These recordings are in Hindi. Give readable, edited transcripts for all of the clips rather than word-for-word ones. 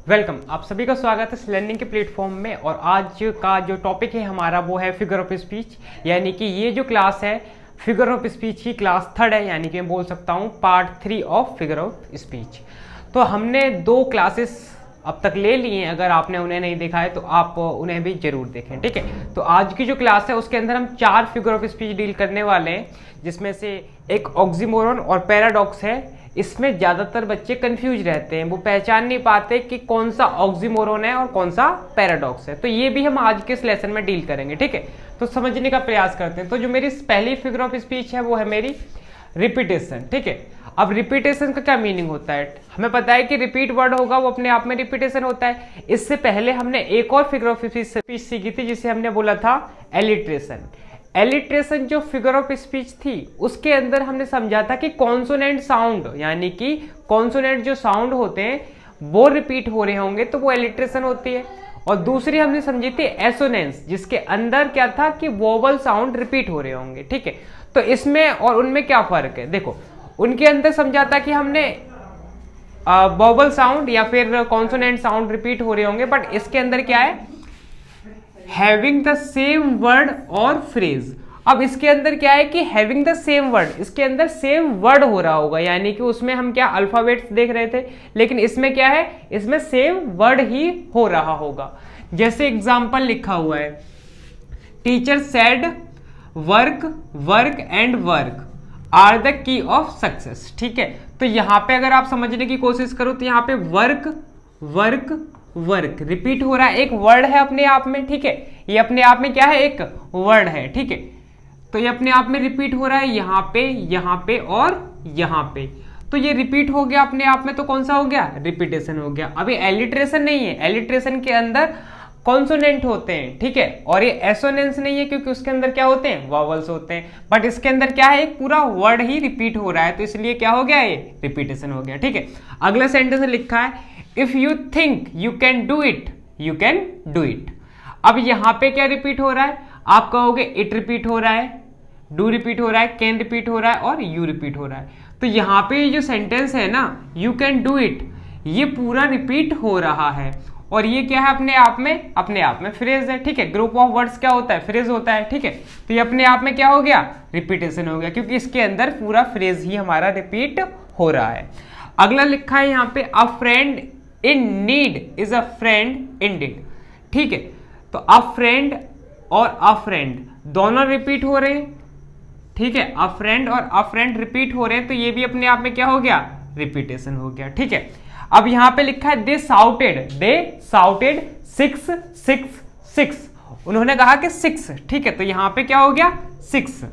वेलकम, आप सभी का स्वागत है लर्निंग के प्लेटफॉर्म में। और आज का जो टॉपिक है हमारा वो है फिगर ऑफ स्पीच, यानी कि ये जो क्लास है फिगर ऑफ स्पीच की क्लास 3 है, यानी कि मैं बोल सकता हूँ part 3 of figure of speech. तो हमने 2 क्लासेस अब तक ले लिए हैं, अगर आपने उन्हें नहीं देखा है तो आप उन्हें भी जरूर देखें, ठीक है। तो आज की जो क्लास है उसके अंदर हम 4 फिगर ऑफ स्पीच डील करने वाले हैं, जिसमें से एक ऑक्सीमोरन और पैराडॉक्स है। इसमें ज़्यादातर बच्चे कंफ्यूज रहते हैं, वो पहचान नहीं पाते कि कौन सा ऑक्सीमोरन है और कौन सा पैराडॉक्स है। तो ये भी हम आज के इस लेसन में डील करेंगे, ठीक है। तो समझने का प्रयास करते हैं। तो जो मेरी पहली फिगर ऑफ स्पीच है वो है मेरी रिपीटेशन, ठीक है। अब रिपीटेशन का क्या मीनिंग होता है? हमें पता है कि रिपीट वर्ड होगा वो अपने आप में रिपीटेशन होता है। इससे पहले हमने एक और फिगर ऑफ स्पीच सीखी थी जिसे हमने बोला था एलिट्रेशन। एलिट्रेशन जो फिगर ऑफ स्पीच थी उसके अंदर हमने समझा था कि कॉन्सोनेंट साउंड, यानी कि कॉन्सोनेंट जो साउंड होते हैं वो रिपीट हो रहे होंगे तो वो एलिट्रेशन होती है। और दूसरी हमने समझी थी एसोनेंस, जिसके अंदर क्या था कि वोवल साउंड रिपीट हो रहे होंगे, ठीक है। तो इसमें और उनमें क्या फर्क है? देखो, उनके अंदर समझा था कि हमने वोवल साउंड या फिर कॉन्सोनेंट साउंड रिपीट हो रहे होंगे, बट इसके अंदर क्या है? हैविंग द सेम वर्ड और फ्रेज। अब इसके अंदर क्या है कि हैविंग द सेम वर्ड, इसके अंदर सेम वर्ड हो रहा होगा, यानी कि उसमें हम क्या अल्फाबेट्स देख रहे थे, लेकिन इसमें क्या है, इसमें सेम वर्ड ही हो रहा होगा। जैसे एग्जांपल लिखा हुआ है, teacher said work work and work are the key of success, ठीक है। तो यहां पे अगर आप समझने की कोशिश करो तो यहां पे वर्क वर्क वर्क रिपीट हो रहा है, एक वर्ड है अपने आप में, ठीक है। ये अपने आप में क्या है? एक वर्ड है, ठीक है। तो ये अपने आप में रिपीट हो रहा है यहाँ पे और यहाँ पे। तो ये रिपीट हो गया अपने आप में, तो कौन सा हो गया? रिपीटेशन हो गया। अभी एलिट्रेशन नहीं है, एलिट्रेशन के अंदर कॉन्सोनेंट होते हैं, ठीक है। और ये एसोनेंस नहीं है क्योंकि उसके अंदर क्या होते हैं? वॉवल्स होते हैं। बट इसके अंदर क्या है? एक पूरा वर्ड ही रिपीट हो रहा है, तो इसलिए क्या हो गया? ये रिपीटेशन हो गया, ठीक है। अगला सेंटेंस लिखा है, if you think you can do it you can do it. अब यहां पे क्या रिपीट हो रहा है? आप कहोगे इट रिपीट हो रहा है, डू रिपीट हो रहा है, कैन रिपीट हो रहा है और यू रिपीट हो रहा है। तो यहां पे ये जो सेंटेंस है ना, यू कैन डू इट, ये पूरा रिपीट हो रहा है। और ये क्या है? अपने आप में फ्रेज है, ठीक है। ग्रुप ऑफ वर्ड्स क्या होता है? फ्रेज होता है, ठीक है। तो ये अपने आप में क्या हो गया? रिपीटेशन हो गया, क्योंकि इसके अंदर पूरा फ्रेज ही हमारा रिपीट हो रहा है। अगला लिखा है यहाँ पे, अ friend in need is a friend Indeed, ठीक है। तो अ फ्रेंड और अ फ्रेंड दोनों रिपीट हो रहे हैं, ठीक है। अ फ्रेंड और अ फ्रेंड रिपीट हो रहे हैं, तो ये भी अपने आप में क्या हो गया? रिपीटेशन हो गया, ठीक है। अब यहां पे लिखा है, दे साउटेड 6 6 6, उन्होंने कहा कि 6, ठीक है। तो यहां पे क्या हो गया? 6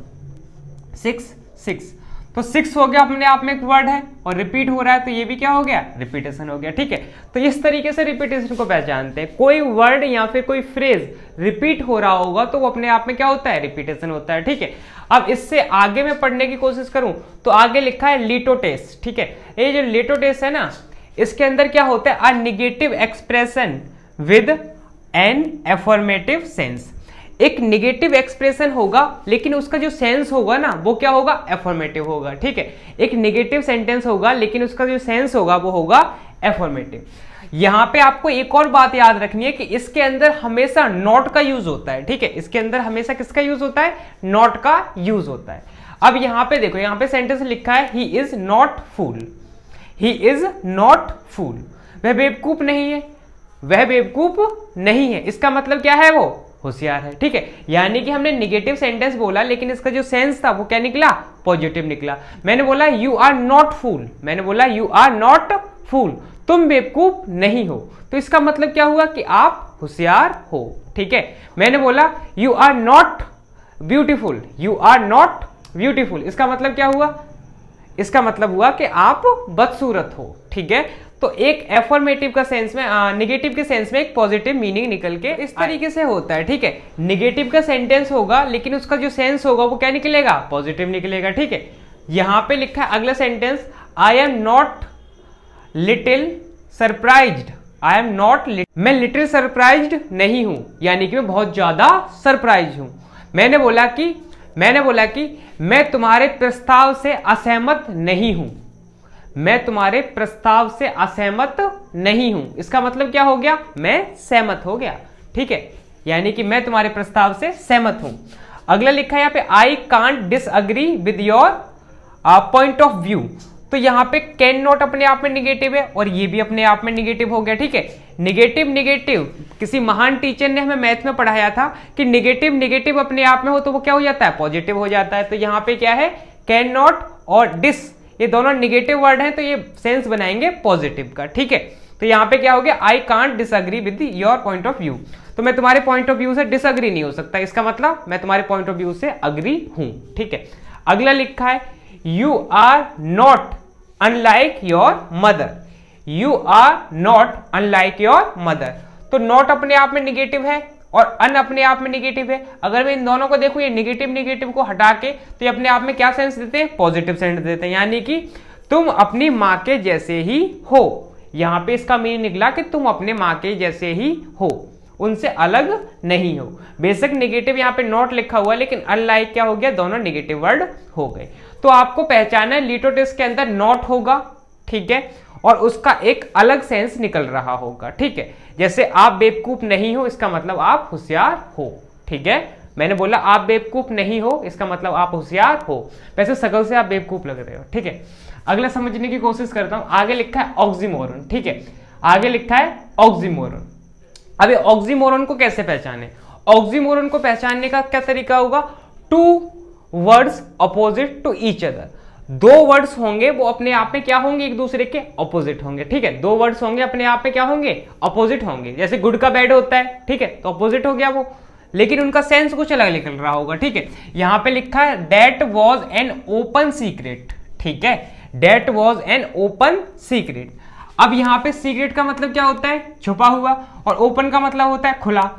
6 6, तो 6 हो गया, अपने आप में एक वर्ड है और रिपीट हो रहा है, तो ये भी क्या हो गया? रिपीटेशन हो गया, ठीक है। तो इस तरीके से रिपीटेशन को पहचानते हैं। कोई वर्ड या फिर कोई फ्रेज रिपीट हो रहा होगा तो वो अपने आप में क्या होता है? रिपीटेशन होता है, ठीक है। अब इससे आगे मैं पढ़ने की कोशिश करूं तो आगे लिखा है लिटोटेस, ठीक है। ये जो लिटोटेस है ना, इसके अंदर क्या होता है? A negative expression with an affirmative sense. एक निगेटिव एक्सप्रेशन होगा लेकिन उसका जो सेंस होगा ना वो क्या होगा? एफर्मेटिव होगा, ठीक है। एक निगेटिव सेंटेंस होगा लेकिन उसका जो सेंस होगा वो होगा एफर्मेटिव। यहां पे आपको एक और बात याद रखनी है कि इसके अंदर हमेशा नॉट का यूज होता है, ठीक है। इसके अंदर हमेशा किसका यूज होता है? नॉट का यूज होता है। अब यहां पे देखो, यहां पे सेंटेंस लिखा है, he is not fool, he is not fool. वह बेवकूफ नहीं है, वह बेवकूफ नहीं है। इसका मतलब क्या है? वो होशियार है, ठीक है। यानी कि हमने निगेटिव सेंटेंस बोला लेकिन इसका जो सेंस था वो क्या निकला? पॉजिटिव निकला। मैंने बोला यू आर नॉट फूल, मैंने बोला यू आर नॉट फूल, तुम बेवकूफ नहीं हो, तो इसका मतलब क्या हुआ? कि आप होशियार हो, ठीक है। मैंने बोला you are not beautiful, you are not beautiful, इसका मतलब क्या हुआ? इसका मतलब हुआ कि आप बदसूरत हो, ठीक है। तो एक एफर्मेटिव का सेंस में, निगेटिव के सेंस में एक पॉजिटिव मीनिंग निकल के इस तरीके से होता है, ठीक है। निगेटिव का सेंटेंस होगा लेकिन उसका जो सेंस होगा वो क्या निकलेगा? पॉजिटिव निकलेगा, ठीक है। यहां पे लिखा है अगला sentence, I am not little surprised, I am not, मैं लिटिल सरप्राइज्ड नहीं हूं, यानी कि मैं बहुत ज्यादा सरप्राइज हूं। मैंने बोला कि मैं तुम्हारे प्रस्ताव से असहमत नहीं हूं, मैं तुम्हारे प्रस्ताव से असहमत नहीं हूं। इसका मतलब क्या हो गया, मैं सहमत हो गया, ठीक है, यानी कि मैं तुम्हारे प्रस्ताव से सहमत हूं। अगला लिखा है यहाँ पे आई can't disagree with your point of view. तो यहाँ पे कैन नॉट अपने आप में निगेटिव है और ये भी अपने आप में निगेटिव हो गया, ठीक है। निगेटिव निगेटिव, किसी महान टीचर ने हमें मैथ में पढ़ाया था कि निगेटिव निगेटिव अपने आप में हो तो वो क्या हो जाता है, पॉजिटिव हो जाता है। तो यहाँ पे क्या है, कैन नॉट और डिस, ये दोनों निगेटिव वर्ड हैं तो ये सेंस बनाएंगे पॉजिटिव का, ठीक है। तो यहाँ पे क्या हो गया, I can't disagree with your point of view. तो मैं तुम्हारे पॉइंट ऑफ व्यू से डिसएग्री नहीं हो सकता, इसका मतलब मैं तुम्हारे पॉइंट ऑफ व्यू से अग्री हूं, ठीक है। अगला लिखा है you are not unlike your mother. You are not unlike your mother. तो नॉट अपने आप में निगेटिव है और अन अपने आप में निगेटिव है। अगर मैं इन दोनों को देखूं, ये निगेटिव निगेटिव को हटा के, तो ये अपने आप में क्या सेंस देते हैं, पॉजिटिव सेंस देते हैं, यानी कि तुम अपनी माँ के जैसे ही हो। यहां पे इसका मीनिंग निकला कि तुम अपने माँ के जैसे ही हो, उनसे अलग नहीं हो। बेशक निगेटिव यहाँ पे नॉट लिखा हुआ है, लेकिन अनलाइक क्या हो गया, दोनों निगेटिव वर्ड हो गए। तो आपको पहचाना है लिटोटेस के अंदर नॉट होगा, ठीक है, और उसका एक अलग सेंस निकल रहा होगा, ठीक है। जैसे आप बेवकूफ नहीं हो, इसका मतलब आप होशियार हो, ठीक है। मैंने बोला आप बेवकूफ नहीं हो, इसका मतलब आप होशियार हो, वैसे शकल से आप बेवकूफ लग रहे हो, ठीक है। अगला समझने की कोशिश करता हूं। आगे लिखा है ऑक्सीमोरन, ठीक है, आगे लिखा है ऑक्सीमोरन। अब ये ऑक्सीमोरन को कैसे पहचाने, ऑक्सीमोरन को पहचानने का क्या तरीका होगा, two words opposite to each other. दो वर्ड्स होंगे वो अपने आप में क्या होंगे, एक दूसरे के अपोजिट होंगे, ठीक है। दो वर्ड्स होंगे अपने आप में क्या होंगे, अपोजिट होंगे। जैसे गुड का बैड होता है, ठीक है, तो अपोजिट हो गया वो, लेकिन उनका सेंस कुछ अलग निकल रहा होगा, ठीक है। यहां पे लिखा है that was an open secret, ठीक है, that was an open secret. अब यहां पे सीक्रेट का मतलब क्या होता है, छुपा हुआ, और ओपन का मतलब होता है खुला।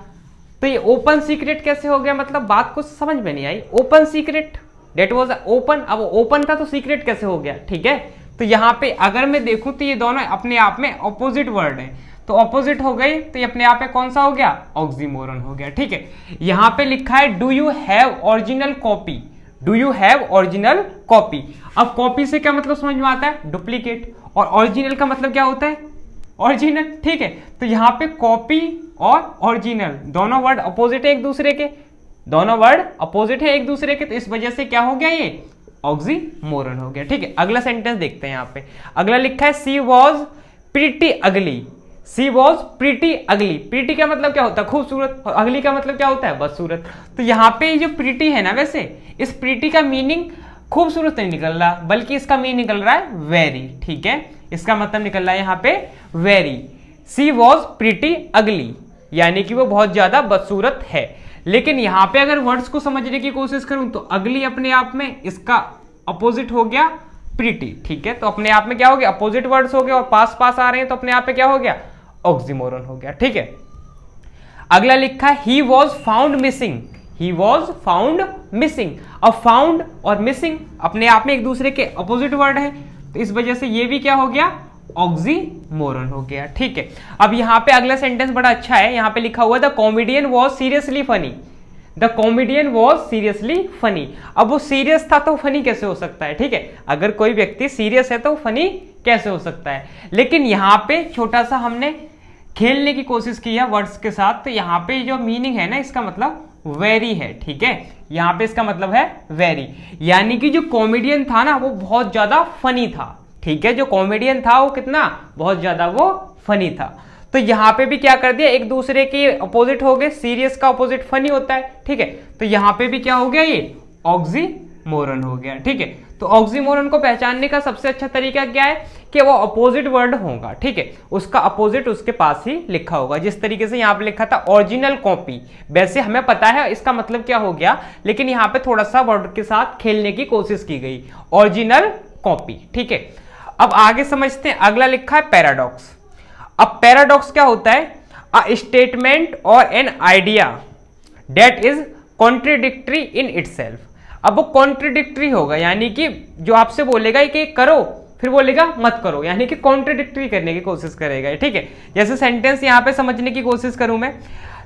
तो ये ओपन सीक्रेट कैसे हो गया, मतलब बात कुछ समझ में नहीं आई। Open secret, that was open, अब ओपन था तो सीक्रेट कैसे हो गया, ठीक है। तो यहाँ पे अगर मैं देखूं तो ये दोनों अपने आप में ऑपोजिट वर्ड है, तो ऑपोजिट हो गई, तो ये अपने आप में कौन सा हो गया, ऑक्सीमोरन हो गया, ठीक है। यहाँ पे लिखा है do you have original copy, do you have original copy. अब कॉपी से क्या मतलब समझ में आता है, डुप्लीकेट, और ओरिजिनल का मतलब क्या होता है, ओरिजिनल, ठीक है। तो यहाँ पे कॉपी और ओरिजिनल दोनों वर्ड अपोजिट है एक दूसरे के, दोनों वर्ड अपोजिट है एक दूसरे के, तो इस वजह से क्या हो गया, ये ऑक्सीमोरन हो गया, ठीक है। अगला सेंटेंस देखते हैं यहाँ पे। अगला लिखा है सी वॉज प्रीटी अगली। सी वॉज प्रीटी अगली। प्रीटी का मतलब क्या होता है, खूबसूरत, और अगली का मतलब क्या होता है, बदसूरत। तो यहाँ पे जो प्रीटी है ना, वैसे इस प्रीटी का मीनिंग खूबसूरत नहीं निकल रहा, बल्कि इसका मीनिंग निकल रहा है वेरी, ठीक है। इसका मतलब निकल रहा है यहाँ पे वेरी। सी वॉज प्रीटी अगली, यानी कि वो बहुत ज्यादा बदसूरत है। लेकिन यहाँ पे अगर वर्ड्स को समझने की कोशिश करूं तो अगली अपने आप में इसका अपोजिट हो गया प्रीटी, ठीक है। तो अपने आप में क्या हो गया, अपोजिट वर्ड्स हो गए और पास पास आ रहे हैं, तो अपने आप में क्या हो गया, ऑक्सीमोरन हो गया, ठीक है। अगला लिखा है he was found missing. He was found missing. अब फाउंड और मिसिंग अपने आप में एक दूसरे के अपोजिट वर्ड है, तो इस वजह से ये भी क्या हो गया, ऑक्सीमोरन हो गया, ठीक है। अब यहाँ पे अगला सेंटेंस बड़ा अच्छा है, यहाँ पे लिखा हुआ the comedian was seriously funny. The comedian was seriously funny. अब वो सीरियस था तो फनी कैसे हो सकता है, ठीक है। अगर कोई व्यक्ति सीरियस है तो फनी कैसे हो सकता है। लेकिन यहाँ पे छोटा सा हमने खेलने की कोशिश की है वर्ड्स के साथ, तो यहाँ पे जो मीनिंग है ना, इसका मतलब वेरी है, ठीक है। यहाँ पे इसका मतलब है वेरी, यानी कि जो कॉमेडियन था ना वो बहुत ज्यादा फनी था, ठीक है। जो कॉमेडियन था वो कितना, बहुत ज्यादा वो फनी था। तो यहाँ पे भी क्या कर दिया, एक दूसरे के अपोजिट हो गए, सीरियस का अपोजिट फनी होता है, ठीक है। तो यहाँ पे भी क्या हो गया, ये ऑक्सीमोरन हो गया, ठीक है। तो ऑक्सीमोरन को पहचानने का सबसे अच्छा तरीका क्या है कि वो अपोजिट वर्ड होगा, ठीक है, उसका अपोजिट उसके पास ही लिखा होगा। जिस तरीके से यहाँ पे लिखा था ओरिजिनल कॉपी, वैसे हमें पता है इसका मतलब क्या हो गया, लेकिन यहाँ पे थोड़ा सा वर्ड के साथ खेलने की कोशिश की गई, ओरिजिनल कॉपी, ठीक है। अब आगे समझते हैं। अगला लिखा है पैराडॉक्स। अब पैराडॉक्स क्या होता है, अ स्टेटमेंट और an idea that is contradictory in itself. अब वो कॉन्ट्रडिक्टरी होगा, यानी कि जो आपसे बोलेगा कि करो, फिर बोलेगा मत करो, यानी कि कॉन्ट्रडिक्टरी करने की कोशिश करेगा, ठीक है। जैसे सेंटेंस यहां पे समझने की कोशिश करूं मैं,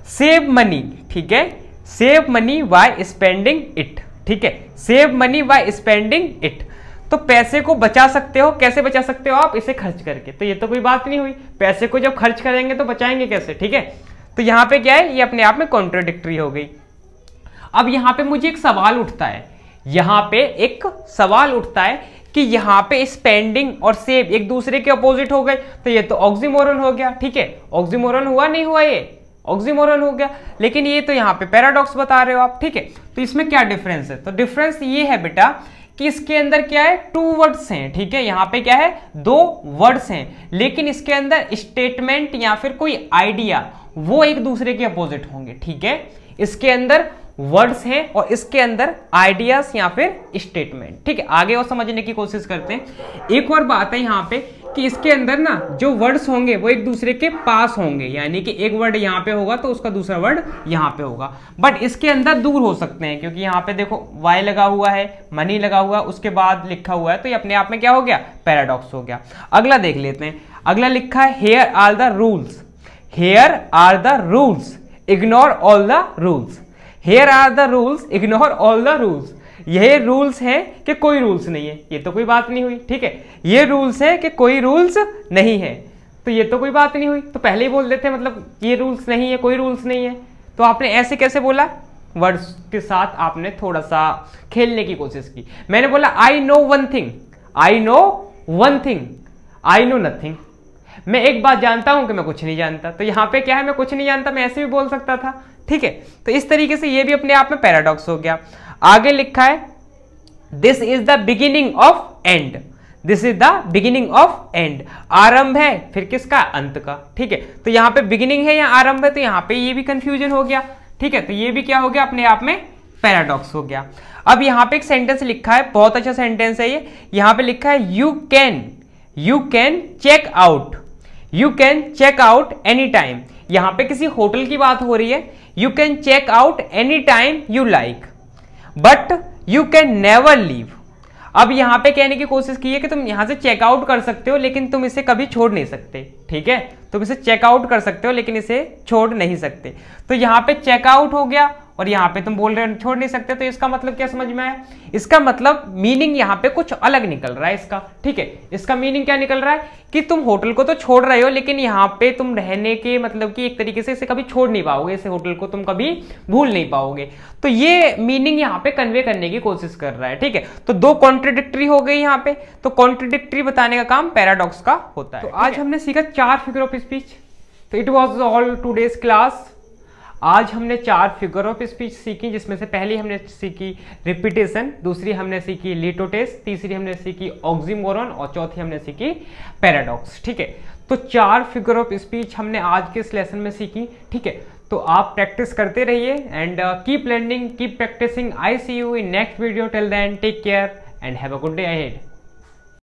सेव मनी, ठीक है, save money by spending it, ठीक है, save money by spending it. तो पैसे को बचा सकते हो, कैसे बचा सकते हो आप? इसे खर्च करके। तो ये तो कोई बात नहीं हुई, पैसे को जब खर्च करेंगे तो बचाएंगे कैसे, ठीक है। तो यहाँ पे क्या है, ये अपने आप में कॉन्ट्राडिक्टरी हो गई। अब यहाँ पे मुझे एक सवाल उठता है, यहाँ पे एक सवाल उठता है कि यहाँ पे स्पेंडिंग और सेव एक दूसरे के अपोजिट हो गए, तो ये तो ऑक्सीमोरन हो गया, ठीक है। ऑक्सीमोरन हुआ नहीं हुआ, ये ऑक्सीमोरन हो गया, लेकिन ये तो यहाँ पे पैराडॉक्स बता रहे हो आप, ठीक है। तो इसमें क्या डिफरेंस है? तो डिफरेंस ये है बेटा कि इसके अंदर क्या है, 2 वर्ड्स हैं, ठीक है। यहाँ पे क्या है, 2 वर्ड्स हैं, लेकिन इसके अंदर स्टेटमेंट या फिर कोई आइडिया वो एक दूसरे के अपोजिट होंगे, ठीक है। इसके अंदर वर्ड्स हैं और इसके अंदर आइडियाज या फिर स्टेटमेंट, ठीक है। आगे और समझने की कोशिश करते हैं। एक और बात है यहाँ पे कि इसके अंदर ना जो वर्ड्स होंगे वो एक दूसरे के पास होंगे, यानी कि एक वर्ड यहाँ पे होगा तो उसका दूसरा वर्ड यहाँ पे होगा, बट इसके अंदर दूर हो सकते हैं, क्योंकि यहाँ पे देखो वाई लगा हुआ है, मनी लगा हुआ है, उसके बाद लिखा हुआ है, तो ये अपने आप में क्या हो गया, पैराडॉक्स हो गया। अगला देख लेते हैं। अगला लिखा है here are the rules, here are the rules, ignore all the rules. Here are the rules, ignore all the rules. ये रूल्स है कि कोई रूल्स नहीं है, ये तो कोई बात नहीं हुई, ठीक है। ये रूल्स है कि कोई रूल्स नहीं है, तो ये तो कोई बात नहीं हुई। तो पहले ही बोल देते, मतलब ये रूल्स नहीं है, कोई रूल्स नहीं है, तो आपने ऐसे कैसे बोला? वर्ड्स के साथ आपने थोड़ा सा खेलने की कोशिश की। मैंने बोला I know one thing, I know one thing, I know nothing. मैं एक बात जानता हूं कि मैं कुछ नहीं जानता, तो यहां पे क्या है, मैं कुछ नहीं जानता, मैं ऐसे भी बोल सकता था, ठीक है। तो इस तरीके से ये भी अपने आप में पैराडॉक्स हो गया। आगे लिखा है this is the beginning of and, this is the beginning of and. आरंभ है फिर किसका, अंत का, ठीक है। तो यहाँ पे बिगिनिंग है या आरंभ है, तो यहाँ पे ये भी कंफ्यूजन हो गया, ठीक है। तो ये भी क्या हो गया, अपने आप में पैराडॉक्स हो गया। अब यहाँ पे एक सेंटेंस लिखा है, बहुत अच्छा सेंटेंस है ये। यहाँ पे लिखा है you can check out, you can check out any time. यहाँ पे किसी होटल की बात हो रही है, you can check out any time you like but you can never leave. अब यहां पे कहने की कोशिश की है कि तुम यहां से चेकआउट कर सकते हो लेकिन तुम इसे कभी छोड़ नहीं सकते, ठीक है। तुम इसे चेकआउट कर सकते हो लेकिन इसे छोड़ नहीं सकते। तो यहां पे चेकआउट हो गया और यहां पे तुम बोल रहे हो छोड़ नहीं सकते, तो इसका मतलब क्या समझ में आया? इसका मतलब मीनिंग यहां पे कुछ अलग निकल रहा है इसका, ठीक है। इसका मीनिंग क्या निकल रहा है कि तुम होटल को तो छोड़ रहे हो लेकिन यहाँ पे तुम रहने के मतलब कि एक तरीके से इसे कभी छोड़ नहीं पाओगे, इसे होटल को तुम कभी भूल नहीं पाओगे। तो ये मीनिंग यहाँ पे कन्वे करने की कोशिश कर रहा है, ठीक है। तो 2 कॉन्ट्रडिक्टरी हो गई यहाँ पे, तो कॉन्ट्रडिक्टरी बताने का काम पैराडॉक्स का होता है। तो आज हमने सीखा 4 फिगर ऑफ स्पीच। तो it was all today's class. आज हमने 4 फिगर ऑफ स्पीच सीखी, जिसमें से पहली हमने सीखी रिपीटेशन, दूसरी हमने सीखी लिटोटेस, तीसरी हमने सीखी ऑक्सीमोरन और चौथी हमने सीखी पैराडॉक्स, ठीक है। तो 4 फिगर ऑफ स्पीच हमने आज के इस लेसन में सीखी, ठीक है। तो आप प्रैक्टिस करते रहिए and keep learning, keep practising. I see you in next video. Till then take care and have a good day ahead.